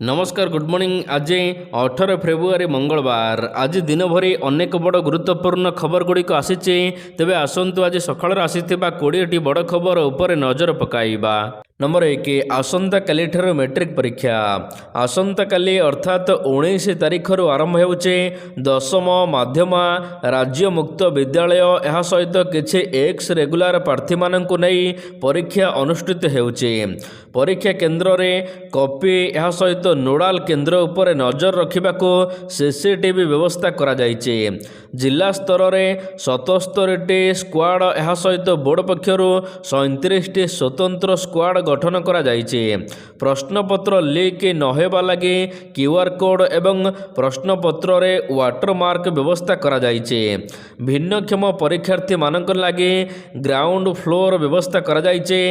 नमस्कार good morning. आज 18 February मंगलवार। आज दिन भरी अनेक बड़ गुरुत्वपूर्ण खबर गुड़िक आसी। तेबे आसतु आज सकाळ आसीथिबा 20टी बड़ खबर उपर नजर पकाइबा। नंबर 1, आसंता काली ठारू मैट्रिक परीक्षा। आसंता काली अर्थात 19 तारिख आरंभ होउचे दशम माध्यम राज्य मुक्त विद्यालय। यह सहित किछि एक्स रेगुलर प्रार्थी माननकु नहीं परीक्षा अनुष्ठित होउचे। परीक्षा केन्द्र रे कॉपी यह सहित नोडाल केन्द्र उपर नजर रखिबाकू सीसीटीवी व्यवस्था करा जाइछे। जिला स्तर में 77टी स्क्वाड यह सहित बोर्ड पक्षरु 37टी स्वतंत्र स्क्वाड गठन करा जाइछे। प्रश्नपत्र लीक नहेबा लगी क्यूआर कोड एवं प्रश्नपत्र रे वाटरमार्क व्यवस्था करा जाइछे। भिन्नक्षम परीक्षार्थी मानक लगी ग्राउंड फ्लोर व्यवस्था करा जाइछे।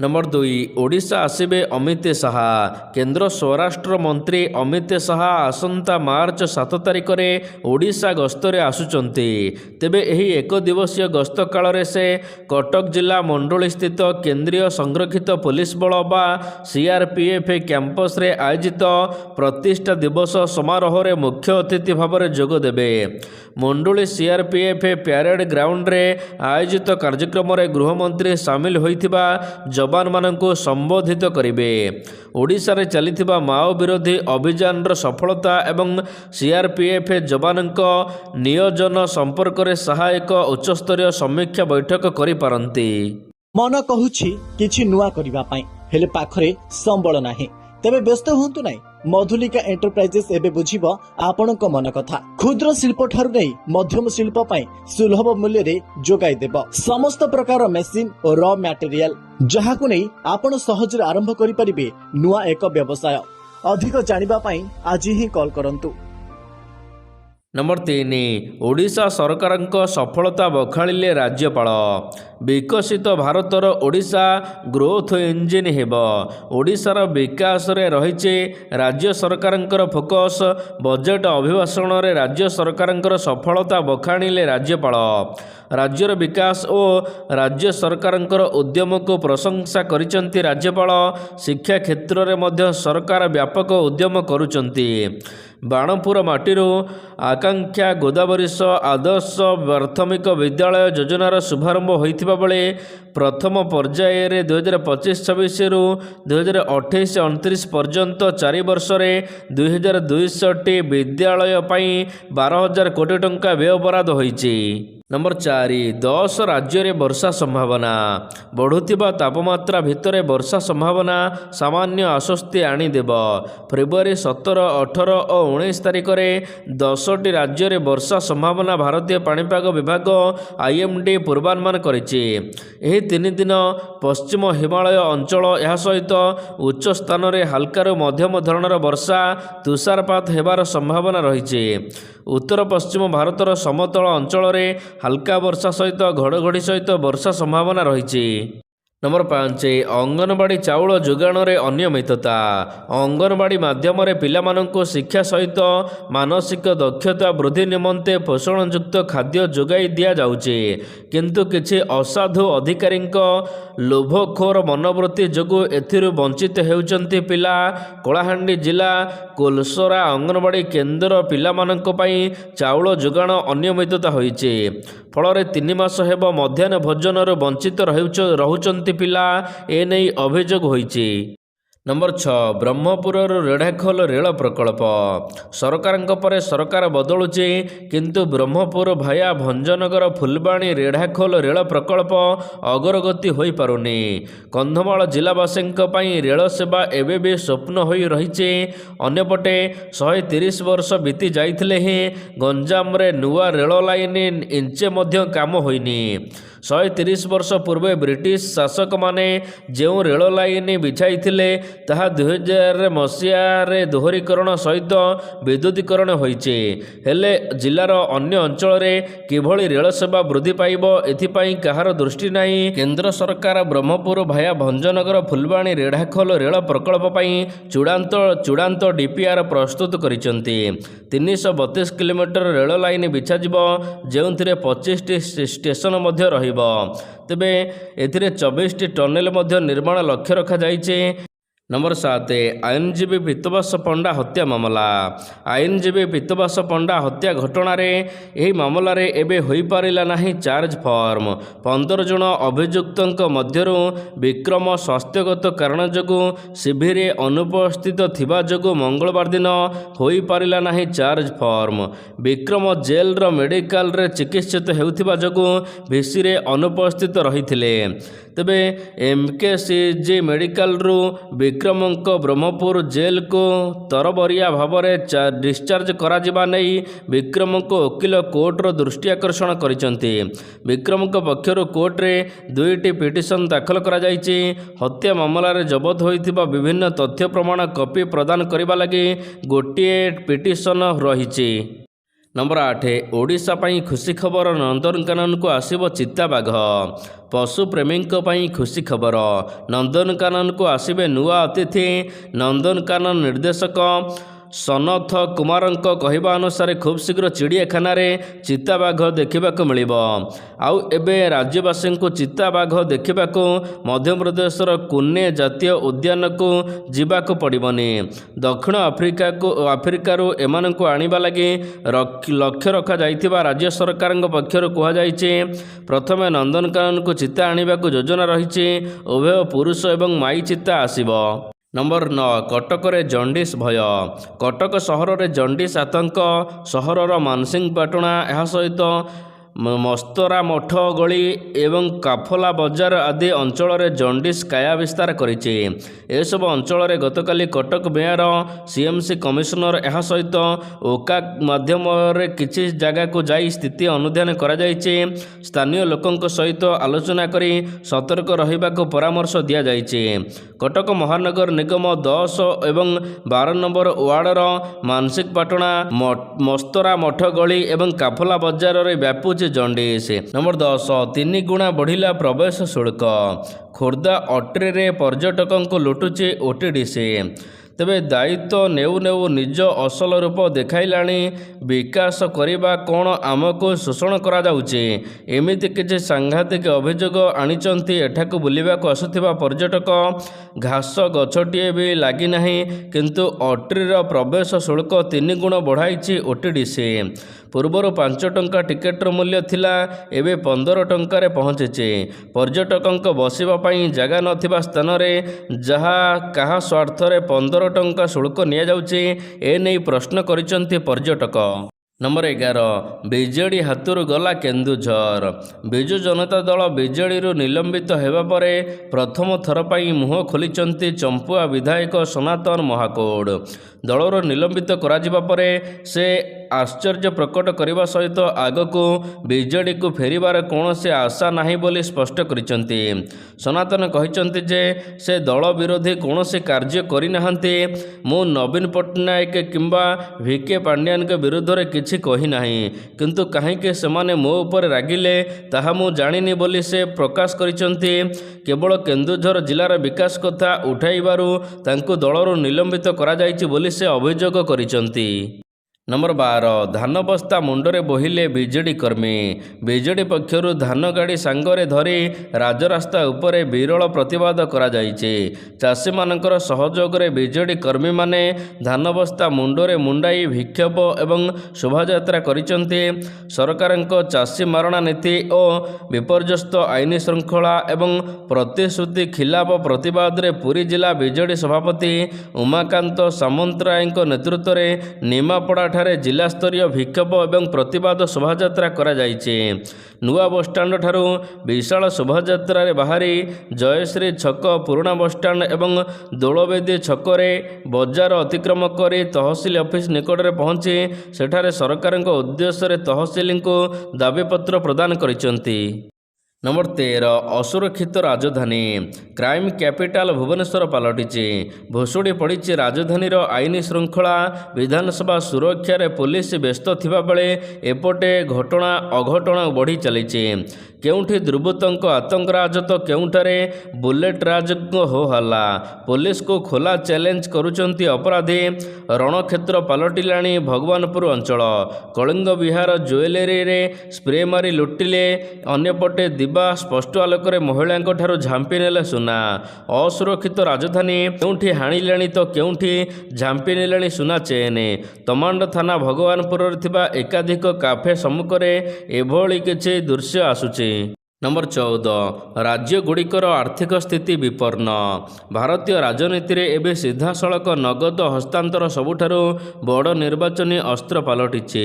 नंबर 2, ओडिशा आसिबे अमित शाह। केंद्र स्वराष्ट्र मंत्री अमित शाह आसंता मार्च 7 तारिख में ओडिशा गस्तरे आसुचंती। तेबे एही एक दिवसीय गस्त काल रे से कटक जिला मंडोली स्थित केंद्रीय संरक्षित पुलिस बल बा सीआरपीएफ कैंपस रे आयोजित प्रतिष्ठा दिवस समारोह रे मुख्य अतिथि भाव में जोग देबे। मंडोली सीआरपीएफ प्यारेड ग्राउंड रे आयोजित कार्यक्रम रे गृहमंत्री सामिल होइथिबा जवान माननकु संबोधित करिवे। ओडिशा रे चलिथिबा माओ विरोधी अभियान र सफलता एवं सीआरपीएफ जवानक नियोजन संपर्क रे सहायक उच्चस्तरीय समीक्षा बैठक करि पारंती। मन कहूछि किछि नुआ करिबा पई हेले पाखरे संबळ नाही। तेबे व्यस्त हुंतु नाही। मधुलिका एंटरप्राइजेस एबे बुझिबो आपणक मन कथा। क्षुद्र शिल्प ठारू नै मध्यम शिल्प पई सुलभ मूल्य रे जोगाई देबो समस्त प्रकार मेसिन और रॉ मटेरियल, जहाकु नै आपण सहज रे आरंभ करि परिबे नुआ एक व्यवसाय। अधिक जानिबा पई आज ही कॉल करंतु। नंबर 3, ओडिशा सरकारଙ୍କ सफलता बखाड़िले राज्यपाल। विकसित भारतर ओडिशा ग्रोथ इंजिन हेब। ओडिशार विकास रे रहिचे राज्य सरकारଙ୍କର फोकस। बजेट अभिभाषण रे राज्य सरकारଙ୍କର सफलता बखाणिले राज्यपाल। राज्यर विकास और राज्य सरकारଙ୍କର उद्यम को प्रशंसा करिसंती राज्यपाल। शिक्षा क्षेत्र रे मध्य सरकार व्यापक उद्यम करुचंती। बाणपुर माटीरू आकांक्षा गोदावरीश आदर्श प्राथमिक विद्यालय योजनार शुभारंभ होइथिबा बेले प्रथम पर्याय रे 2025-26 रु 2028-29 पर्यंत 4 वर्ष रे 2200टी विद्यालय पई 12,000 कोटी टंका व्यय बराद होइछि। नंबर 4, 10 राज्य रे वर्षा संभावना। बढ़ुथिबा तापमात्रा भितरे वर्षा संभावना सामान्य आश्वस्ति आनी देब। फेब्रुआरी 17, 18 और 19 तारिख में 10टी राज्य रे वर्षा संभावना भारतीय पाणीपाग विभाग आईएमडी पूर्वानुमान करिछि। एही 3 दिन पश्चिम हिमालय अंचल यह सहित उच्च स्थान रे हल्का मध्यम धरणर वर्षा तुषारपात हेबार संभावना रहिछि। उत्तर पश्चिम भारतर समतल अंचल रे हल्का वर्षा सहित घड़घड़ी सहित वर्षा संभावना रही। नंबर 5, अंगनवाड़ी चाउल जोगाण रे अनियमितता। अंगनवाड़ी माध्यम रे पिलामानंको शिक्षा सहित मानसिक दक्षता वृद्धि निमंते पोषणयुक्त खाद्य जोगाई दिया जाउचे, किंतु किछि असाधु अधिकारींक लोभखोर मनोवृत्ति जोगु एथिरु वंचित हेउचंती पिला। कलाहांडी जिला कोलसरा अंगनवाड़ी केन्द्र पिलामानंको पई चाउल जोगाण अनियमितता होइचे। फल 3 मास हेब मध्याह्न भोजन वंचित रहुचंती पिला। एने अभियोग होइचे। नंबर 6, ब्रह्मपुर रेढ़ाखोल रेल प्रकल्प। सरकार पर सरकार बदलुचे, किंतु ब्रह्मपुर भाया भंजनगर फुलबाणी रेढ़ाखोल रेल प्रकल्प अग्रगति हो पारुनी। कंधमाल जिलावासी रेल सेवा एवं भी स्वप्न हो रही। अन्यपटे 130 वर्ष बीती जाइथिले ही गंजाम रे नुआ रेल लाइन इंचे मध्य काम होइनी। 130 वर्ष पूर्वे ब्रिटिश शासक माने जो रेल लाइन बिछाइथिले ताहा 2000 मसीह दोहरीकरण सहित विद्युतीकरण होइचे। हेले जिलार अन्य अंचल रे किभली रेल सेवा वृद्धि पाइब एथिपाई कहार दृष्टि नाही। केंद्र सरकार ब्रह्मपुर भाया भंजनगर फुलबाणी रेढ़ाखोल रेल प्रकल्प पई चूड़ांत डीपीआर प्रस्तुत करिसंती। 332 किलोमीटर रेल लाइन बिछाजिब, जेउथिरे 25टी स्टेशन मध्य रहिब। तेबे एथिरे 24टी टनेल मध्य निर्माण लक्ष्य रखा जाइछे। नंबर 7 आईनजीवी पीतवास पंडा हत्या मामला। आईनजीवी पीतवास पंडा हत्या घटना यह मामलें एवं हो पारा ना चार्ज फॉर्म 15 जन अभियुक्त मध्य विक्रम स्वास्थ्यगत कारण जो शिविर अनुपस्थित थिबा जो मंगलवार दिन हो पारा ना charge form. Vikram jail medical रे चिकित्सित होउथिबा जो भिसी रे अनुपस्थित रही तेबे एमकेसीजी मेडिकल रु विक्रमंक ब्रह्मपुर जेल को तरबरिया भाव में डिस्चार्ज करा नहीं विक्रम को वकिल कोर्टर दृष्टि आकर्षण करिसेंती। विक्रम पक्षर कोर्ट रे 2टी पिटिशन दाखल करा जायछि। हत्या मामला रे जबत होइथिबा विभिन्न तथ्य प्रमाण कॉपी प्रदान करबा लागि गोटिए पिटिशन रहिछि। नंबर 8 ओडिशा पाई खुशी खबर नंदनकानन को आसिब चिताबाघ। पशु प्रेमी खुशी खबर नंदनकानन को आसिबे नुआ अतिथि। नंदनकानन निर्देशक सनथ कुमार कहवा अनुसार खूब शीघ्र चिड़ियाखाना चिताबाघ देखा मिल आउ एबे राज्यवासी को चिताबाघ देखा मध्यप्रदेशर कुने जातीय उद्यान को जीवाक पड़बनी। दक्षिण आफ्रिकारु एमानकु आनिबा लागि लक्ष्य रखा जाइथिबा राज्य सरकार पक्षर कहुଯାଇଛି। प्रथमे नंदनकानन को चिता आनिबाकु योजना रही। उभय पुरुष एवं माई चिता आसिब। नंबर 9 कटक रे जंडिस भय। कटक सहर रे जंडिस आतंक सहरर मानसिंहपाटଣା यह सहित मस्तरा मठ गली एवं काफला बजार आदि अंचल में जंडिस काया विस्तार करिछि। एसब अंचल में गतकाली कटक मेयर सीएमसी कमिशनर यह सहित ओका माध्यम किछि जगह को जाई स्थिति अनुध्यान करा जायछि। स्थानीय लोकंक सहित आलोचना करी सतर्क रहिबाको परामर्श दिया जायछि। कटक महानगर निगम 10 एवं 12 नंबर वार्डर मानसिंहपाटଣା मस्तरा मठ गली एवं काफला बजार रे व्यापुछि जंडिस। नंबर 10 3 गुणा बढ़िला प्रवेश शुल्क। खोर्धा अट्रे पर्यटकों को लुटुचे ओटीडीसी। तेबे दायित्व नेउ नेउ निज असल रूप देखाइलाणी। विकास करने कौन आमको शोषण करा जाउचे एमिति किछि सांघातिक अभियोग आनिचंती। एठाकु बुलिबाकु आसुथिबा पर्यटक घास गछटिए भी लागी नाही किंतु अट्रीर प्रवेश शुल्क 3 गुण बढ़ाइछि ओटीडीसी। पूर्वर 5 टंका टिकेटर मूल्य थिला एबे 15 टंकार पहुँचे। पर्यटकों बसिबा पई जगह नथिबा स्थान रे जहा कहा स्वार्थ रे 15 टंका शुल्क निया जाउछि एनै प्रश्न करिसंती पर्यटक। नंबर 11 बीजेडी हाथुर गला केन्दुझर। बिजु जनता दल बीजेडी निलंबित हेबा परे प्रथम थर पाई मुह खोलिचंती चंपुआ विधायक सनातन महाकोड। दलर निलंबित कराजिबा परे से आश्चर्य प्रकट करने सहित आगको बीजेडी को फेरिबार कौनसी आशा नहीं बोली स्पष्ट करिसंती। सनातन कहिसंती जे से दल विरोधी कौनसी कार्य करिनाहांती। मु नवीन पट्टनायक किंबा वीके पांड्यान के विरुद्ध रे किछि कहि नाही किंतु काहेकि सेमाने मो ऊपर रागिले ताहा मु जानिनी बोली से प्रकाश करिसंती। केवल केन्दुझर जिलार विकास कथा उठाइबारु तांकु दलरू निलंबित करा जाइछि बोली से अभियोग करिसंती। नंबर 12 धान बस्ता मुंडरे बोहिले बीजेडी कर्मी। बीजेडी पक्षर धान गाड़ी सांगरे धरी राजरास्ता उपरे विरल प्रतिवाद करा जाइछि। चाषी मानकर सहयोग रे बीजेडी कर्मी माने धान बस्ता मुंडरे मुंडाई विक्षोभ एवं शोभायात्रा करिसंती। सरकारक चाषी मारणा नीति और विपर्यस्त आईन श्रृंखला एवं प्रतिश्रुति खिलाफ प्रतिवाद रे पुरी जिला बीजेडी सभापति उमाकांत सामंतराय नेतृत्व में निमापड़ा जिला स्तरीय विक्षोभ एवं प्रतिवाद शोभायात्रा करा जाइछि। नुआ बसस्टाण्ड ठारू विशाल शोभायात्रा बाहरी जयश्री छक पुराना बसस्टाण्ड एवं दोलवेदी छकरे बजार अतिक्रम कर तहसिल ऑफिस निकट में पहुंची सेठारे सरकार उद्देश्य तहसिल को दाबीपत्र प्रदान करिसंती। नंबर 13 असुरक्षित राजधानी क्राइम कैपिटल भुवनेश्वर पलटिछि। भुशुड़ी पड़ी राजधानी आईन श्रृंखला विधानसभा सुरक्षा रे पुलिस व्यस्त थिबा बेले एपटे घटना अघटना बढ़ी चलीछि। केउठी दुर्बृत्तों आतंक राज तो केउठारे बुलेट राज हो हल्ला। पुलिस को खोला चैलेंज करुचंती अपराधी। रणक्षेत्र पलटिलाणी भगवानपुर अंचल। कलिंग विहार ज्वेलरी रे स्प्रे मारी लुटिले अन्यपटे ଦିବା ସ୍ପଷ୍ଟ ଆଲୋକରେ ମହିଳାଙ୍କଠାରୁ ଝାମ୍ପି ନେଲେ ସୁନା। ଅସୁରକ୍ଷିତ ରାଜଧାନୀ କେଉଁଠି ହାଣିଲେଣି ତ କେଉଁଠି ଝାମ୍ପି ନେଲେଣି ସୁନା ଚେନ୍। ତମାଣ୍ଡ ଥାନା ଭଗବାନପୁରରେ ଥିବା ଏକାଧିକ କାଫେ ସମ୍ମୁଖରେ ଏଭଳି କିଛି ଦୃଶ୍ୟ ଆସୁଛି। ନମ୍ବର 14 ରାଜ୍ୟଗୁଡ଼ିକର ଆର୍ଥିକ ସ୍ଥିତି ବିପନ୍ନ। ଭାରତୀୟ ରାଜନୀତିରେ ଏବେ ସିଧାସଳଖ ନଗଦ ହସ୍ତାନ୍ତର ସବୁଠାରୁ ବଡ଼ ନିର୍ବାଚନୀ ଅସ୍ତ୍ର ପାଲଟିଛି।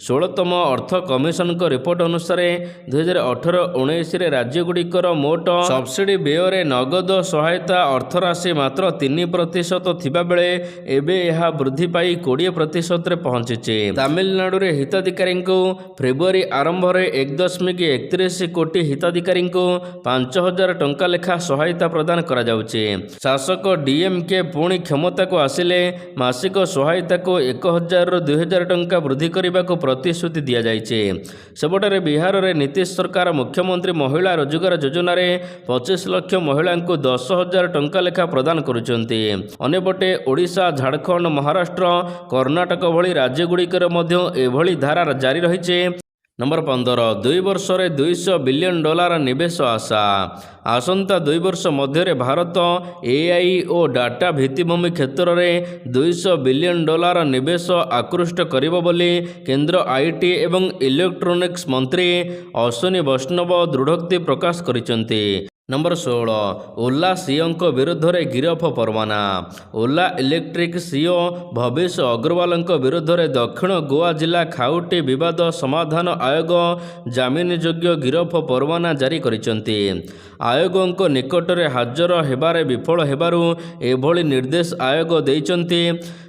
16ତମ ଅର୍ଥ କମିଶନଙ୍କ ରିପୋର୍ଟ ଅନୁସାରେ 2018-19ରେ ରାଜ୍ୟଗୁଡ଼ିକର ମୋଟ ସବସିଡି ବ୍ୟୟରେ ନଗଦ ସହାୟତା ଅର୍ଥରାଶି ମାତ୍ର 3% ଥିବାବେଳେ ଏବେ ଏହା ବୃଦ୍ଧି ପାଇ 20%ରେ ପହଞ୍ଚିଛି। ତାମିଲନାଡୁରେ ହିତାଧିକାରୀଙ୍କୁ ଫେବୃଆରୀ ଆରମ୍ଭରେ 1.31 କୋଟି ହିତାଧିକାରୀଙ୍କୁ 5,000 ଟଙ୍କା ଲେଖା ସହାୟତା ପ୍ରଦାନ କରାଯାଉଛି। ଶାସକ ଡିଏମ୍କେ ପୁଣି କ୍ଷମତାକୁ ଆସିଲେ ମାସିକ ସହାୟତାକୁ 1,000ରୁ 2,000 ଟଙ୍କା ବୃଦ୍ଧି କରିବାକୁ ପ୍ରତିଶ୍ରୁତି ଦିଆଯାଇଛି। ସେପଟରେ ବିହାରରେ ନୀତିଶ ସରକାର ମୁଖ୍ୟମନ୍ତ୍ରୀ ମହିଳା ରୋଜଗାର ଯୋଜନାରେ 25 ଲକ୍ଷ ମହିଳାଙ୍କୁ 10,000 ଟଙ୍କା ଲେଖା ପ୍ରଦାନ କରୁଛନ୍ତି। ଅନ୍ୟପଟେ ଓଡ଼ିଶା, ଝାଡ଼ଖଣ୍ଡ, ମହାରାଷ୍ଟ୍ର, କର୍ଣ୍ଣାଟକ ଭଳି ରାଜ୍ୟଗୁଡ଼ିକରେ ମଧ୍ୟ ଏଭଳି ଧାରା ଜାରି ରହିଛି। ନମ୍ବର 15 2 ବର୍ଷରେ $200 ବିଲିୟନ ନିବେଶ ଆଶା। ଆସନ୍ତା 2 ବର୍ଷ ମଧ୍ୟରେ ଭାରତ ଏଆଇ ଓ ଡାଟା ଭିତ୍ତିଭୂମି କ୍ଷେତ୍ରରେ $200 ବିଲିୟନ ନିବେଶ ଆକୃଷ୍ଟ କରିବ ବୋଲି କେନ୍ଦ୍ର ଆଇଟି ଏବଂ ଇଲେକ୍ଟ୍ରୋନିକ୍ସ ମନ୍ତ୍ରୀ ଅଶ୍ୱିନୀ ବୈଷ୍ଣବ ଦୃଢ଼ୋକ୍ତି ପ୍ରକାଶ କରିଛନ୍ତି। ନମ୍ବର 16 ଓଲା ସିଇଓଙ୍କ ବିରୁଦ୍ଧରେ ଗିରଫ ପରୱାନା। ଓଲା ଇଲେକ୍ଟ୍ରିକ୍ ସିଇଓ ଭବେଶ ଅଗ୍ରୱାଲଙ୍କ ବିରୁଦ୍ଧରେ ଦକ୍ଷିଣ ଗୋଆ ଜିଲ୍ଲା ଖାଉଟି ବିବାଦ ସମାଧାନ ଆୟୋଗ ଜାମିନଯୋଗ୍ୟ ଗିରଫ ପରୱାନା ଜାରି କରିଛନ୍ତି। ଆୟୋଗଙ୍କ ନିକଟରେ ହାଜର ହେବାରେ ବିଫଳ ହେବାରୁ ଏଭଳି ନିର୍ଦ୍ଦେଶ ଆୟୋଗ ଦେଇଛନ୍ତି।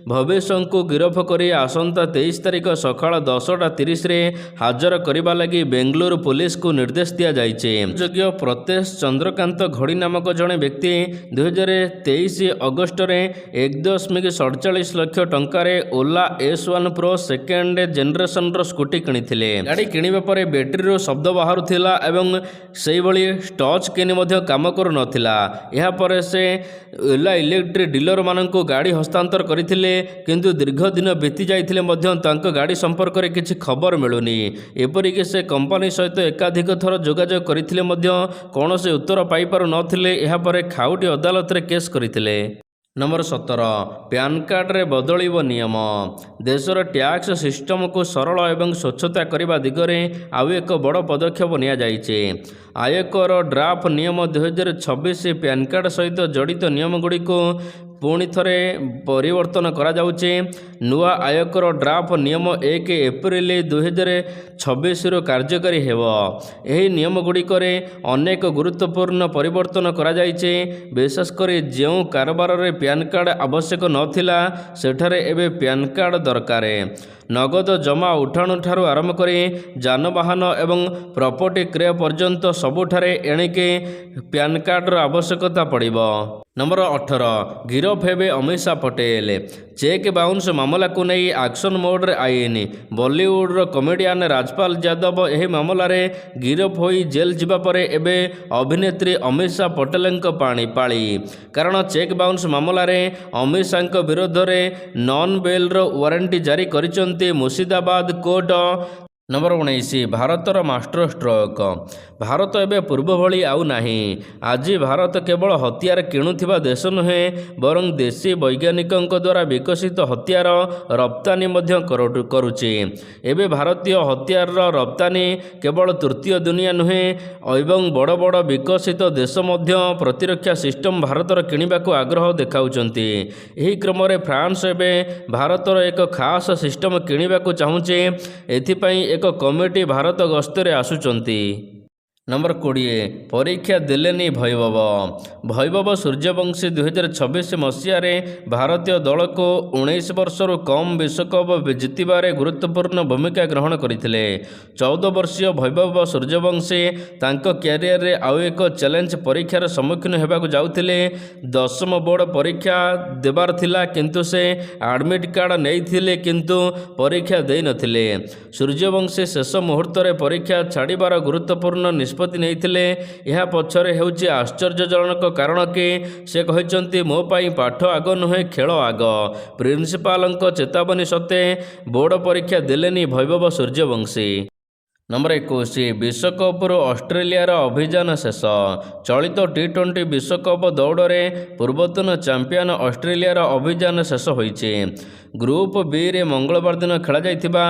ଭବେଶଙ୍କୁ ଗିରଫ କରି ଆସନ୍ତା 23 ତାରିଖ ସକାଳ 10:30ରେ ହାଜର କରିବା ଲାଗି ବେଙ୍ଗାଲୁରୁ ପୁଲିସକୁ ନିର୍ଦ୍ଦେଶ ଦିଆଯାଇଛି। ଯୋଗ୍ୟ ପ୍ରତେଶ ଚନ୍ଦ୍ରକାନ୍ତ ଘଡ଼ି ନାମକ ଜଣେ ବ୍ୟକ୍ତି 2023 ଅଗଷ୍ଟରେ 1.47 ଲକ୍ଷ ଟଙ୍କାରେ ଓଲା S1 ପ୍ରୋ ସେକେଣ୍ଡ ଜେନେରେସନର ସ୍କୁଟି କିଣିଥିଲେ। ଗାଡ଼ି କିଣିବା ପରେ ବ୍ୟାଟେରୀରୁ ଶବ୍ଦ ବାହାରୁଥିଲା ଏବଂ ସେହିଭଳି ଟଚ୍ ସ୍କ୍ରିନ୍ ମଧ୍ୟ କାମ କରୁନଥିଲା। ଏହାପରେ ସେ ଓଲା ଇଲେକ୍ଟ୍ରିକ୍ ଡିଲରମାନଙ୍କୁ ଗାଡ଼ି ହସ୍ତାନ୍ତର କରିଥିଲେ, କିନ୍ତୁ ଦୀର୍ଘ ଦିନ ବିତି ଯାଇଥିଲେ ମଧ୍ୟ ତାଙ୍କ ଗାଡ଼ି ସମ୍ପର୍କରେ କିଛି ଖବର ମିଳୁନି। ଏପରିକି ସେ କମ୍ପାନୀ ସହିତ ଏକାଧିକ ଥର ଯୋଗାଯୋଗ କରିଥିଲେ ମଧ୍ୟ କୌଣସି ଉତ୍ତର ପାଇପାରୁ ନଥିଲେ। ଏହାପରେ ଖାଉଟି ଅଦାଲତରେ କେସ୍ କରିଥିଲେ। ନମ୍ବର 17 ପ୍ୟାନ୍ କାର୍ଡରେ ବଦଳିବ ନିୟମ। ଦେଶର ଟ୍ୟାକ୍ସ ସିଷ୍ଟମକୁ ସରଳ ଏବଂ ସ୍ୱଚ୍ଛତା କରିବା ଦିଗରେ ଆଉ ଏକ ବଡ଼ ପଦକ୍ଷେପ ନିଆଯାଇଛି। ଆୟକର ଡ୍ରାଫ୍ଟ ନିୟମ 2026 ପ୍ୟାନ୍ କାର୍ଡ ସହିତ ଜଡ଼ିତ ନିୟମଗୁଡ଼ିକୁ ପୁଣି ଥରେ ପରିବର୍ତ୍ତନ କରାଯାଉଛି। ନୂଆ ଆୟକର ଡ୍ରାଫ୍ଟ ନିୟମ 1 ଏପ୍ରିଲ 2026ରୁ କାର୍ଯ୍ୟକାରୀ ହେବ। ଏହି ନିୟମଗୁଡ଼ିକରେ ଅନେକ ଗୁରୁତ୍ୱପୂର୍ଣ୍ଣ ପରିବର୍ତ୍ତନ କରାଯାଇଛି। ବିଶେଷ କରି ଯେଉଁ କାରବାରରେ ପ୍ୟାନ୍ କାର୍ଡ ଆବଶ୍ୟକ ନଥିଲା ସେଠାରେ ଏବେ ପ୍ୟାନ୍ କାର୍ଡ ଦରକାର। ନଗଦ ଜମା ଉଠାଣ ଠାରୁ ଆରମ୍ଭ କରି ଯାନବାହନ ଏବଂ ପ୍ରପର୍ଟି କ୍ରୟ ପର୍ଯ୍ୟନ୍ତ ସବୁଠାରେ ଏଣିକି ପ୍ୟାନ୍ କାର୍ଡର ଆବଶ୍ୟକତା ପଡ଼ିବ। ନମ୍ବର 18 ଗିରଫ ହେବେ ଅମିଷା ପଟେଲ। ଚେକ୍ ବାଉନ୍ସ ମାମଲାକୁ ନେଇ ଆକ୍ସନ ମୋଡରେ ଆଇନ। ବଲିଉଡର କମେଡିଆନ ରାଜପାଲ ଯାଦବ ଏହି ମାମଲାରେ ଗିରଫ ହୋଇ ଜେଲ୍ ଯିବା ପରେ ଏବେ ଅଭିନେତ୍ରୀ ଅମିଷା ପଟେଲଙ୍କ ପାଳି। କାରଣ ଚେକ୍ ବାଉନ୍ସ ମାମଲାରେ ଅମିଷାଙ୍କ ବିରୋଧରେ ନନ୍ ବେଲ୍ର ୱାରେଣ୍ଟି ଜାରି କରିଛନ୍ତି ମୁର୍ଶିଦାବାଦ କୋର୍ଟ। ନମ୍ବର 19 ଭାରତର ମାଷ୍ଟର ଷ୍ଟ୍ରୋକ୍। ଭାରତ ଏବେ ପୂର୍ବ ଭଳି ଆଉ ନାହିଁ। ଆଜି ଭାରତ କେବଳ ହତିଆର କିଣୁଥିବା ଦେଶ ନୁହେଁ, ବରଂ ଦେଶୀ ବୈଜ୍ଞାନିକଙ୍କ ଦ୍ୱାରା ବିକଶିତ ହତିଆର ରପ୍ତାନି ମଧ୍ୟ କରୁଛି। ଏବେ ଭାରତୀୟ ହତିଆରର ରପ୍ତାନି କେବଳ ତୃତୀୟ ଦୁନିଆ ନୁହେଁ ଏବଂ ବଡ଼ ବଡ଼ ବିକଶିତ ଦେଶ ମଧ୍ୟ ପ୍ରତିରକ୍ଷା ସିଷ୍ଟମ ଭାରତର କିଣିବାକୁ ଆଗ୍ରହ ଦେଖାଉଛନ୍ତି। ଏହି କ୍ରମରେ ଫ୍ରାନ୍ସ ଏବେ ଭାରତର ଏକ ଖାସ୍ ସିଷ୍ଟମ କିଣିବାକୁ ଚାହୁଁଛି। ଏଥିପାଇଁ ଏକ କମିଟି ଭାରତ ଗସ୍ତରେ ଆସୁଛନ୍ତି। ନମ୍ବର 20 ପରୀକ୍ଷା ଦେଲେନି ଭୈବବ। ଭୈବବ ସୂର୍ଯ୍ୟବଂଶୀ 2026 ମସିହାରେ ଭାରତୀୟ ଦଳକୁ 19 ବର୍ଷରୁ କମ୍ ବିଶ୍ୱକପ୍ ଜିତିବାରେ ଗୁରୁତ୍ୱପୂର୍ଣ୍ଣ ଭୂମିକା ଗ୍ରହଣ କରିଥିଲେ। 14 ବର୍ଷୀୟ ଭୈବବ ସୂର୍ଯ୍ୟବଂଶୀ ତାଙ୍କ କ୍ୟାରିୟରରେ ଆଉ ଏକ ଚ୍ୟାଲେଞ୍ଜ ପରୀକ୍ଷାର ସମ୍ମୁଖୀନ ହେବାକୁ ଯାଉଥିଲେ। 10ମ ବୋର୍ଡ ପରୀକ୍ଷା ଦେବାର ଥିଲା, କିନ୍ତୁ ସେ ଆଡମିଟ୍ କାର୍ଡ ନେଇଥିଲେ କିନ୍ତୁ ପରୀକ୍ଷା ଦେଇନଥିଲେ। ସୂର୍ଯ୍ୟବଂଶୀ ଶେଷ ମୁହୂର୍ତ୍ତରେ ପରୀକ୍ଷା ଛାଡ଼ିବାର ଗୁରୁତ୍ୱପୂର୍ଣ୍ଣ ନିଷ୍ପତ୍ତି ନେଇଥିଲେ। ଏହା ପଛରେ ହେଉଛି ଆଶ୍ଚର୍ଯ୍ୟଜନକ କାରଣ କି ସେ କହିଛନ୍ତି, ମୋ ପାଇଁ ପାଠ ଆଗ ନୁହେଁ, ଖେଳ ଆଗ। ପ୍ରିନ୍ସିପାଲଙ୍କ ଚେତାବନୀ ସତ୍ତ୍ୱେ ବୋର୍ଡ ପରୀକ୍ଷା ଦେଲେନି ଭୈବବ ସୂର୍ଯ୍ୟବଂଶୀ। ନମ୍ବର 21 ବିଶ୍ୱକପରୁ ଅଷ୍ଟ୍ରେଲିଆର ଅଭିଯାନ ଶେଷ। ଚଳିତ ଟି20 ବିଶ୍ୱକପ୍ ଦୌଡ଼ରେ ପୂର୍ବତନ ଚାମ୍ପିୟନ ଅଷ୍ଟ୍ରେଲିଆର ଅଭିଯାନ ଶେଷ ହୋଇଛି। ଗ୍ରୁପ ବିରେ ମଙ୍ଗଳବାର ଦିନ ଖେଳାଯାଇଥିବା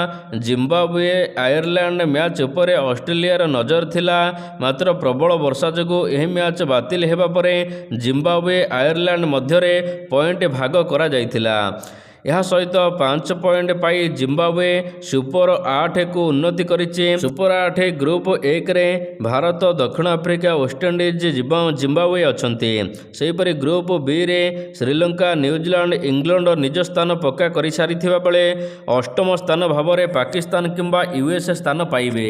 ଜିମ୍ବାବୁଏ ଆୟରଲ୍ୟାଣ୍ଡ ମ୍ୟାଚ୍ ଉପରେ ଅଷ୍ଟ୍ରେଲିଆର ନଜର ଥିଲା। ମାତ୍ର ପ୍ରବଳ ବର୍ଷା ଯୋଗୁଁ ଏହି ମ୍ୟାଚ୍ ବାତିଲ ହେବା ପରେ ଜିମ୍ବାବୁଏ ଆୟରଲ୍ୟାଣ୍ଡ ମଧ୍ୟରେ ପଏଣ୍ଟ ଭାଗ କରାଯାଇଥିଲା। ଏହା ସହିତ 5 ପଏଣ୍ଟ ପାଇ ଜିମ୍ବାବୁଏ ସୁପର 8କୁ ଉନ୍ନତି କରିଛି। ସୁପର 8 ଗ୍ରୁପ 1ରେ ଭାରତ, ଦକ୍ଷିଣ ଆଫ୍ରିକା, ୱେଷ୍ଟଇଣ୍ଡିଜ, ଜିମ୍ବାବୁଏ ଅଛନ୍ତି। ସେହିପରି ଗ୍ରୁପ ବିରେ ଶ୍ରୀଲଙ୍କା, ନ୍ୟୁଜିଲାଣ୍ଡ, ଇଂଲଣ୍ଡ ନିଜ ସ୍ଥାନ ପକ୍କା କରିସାରିଥିବା ବେଳେ ଅଷ୍ଟମ ସ୍ଥାନ ଭାବରେ ପାକିସ୍ତାନ କିମ୍ବା ୟୁଏସ୍ଏ ସ୍ଥାନ ପାଇବେ।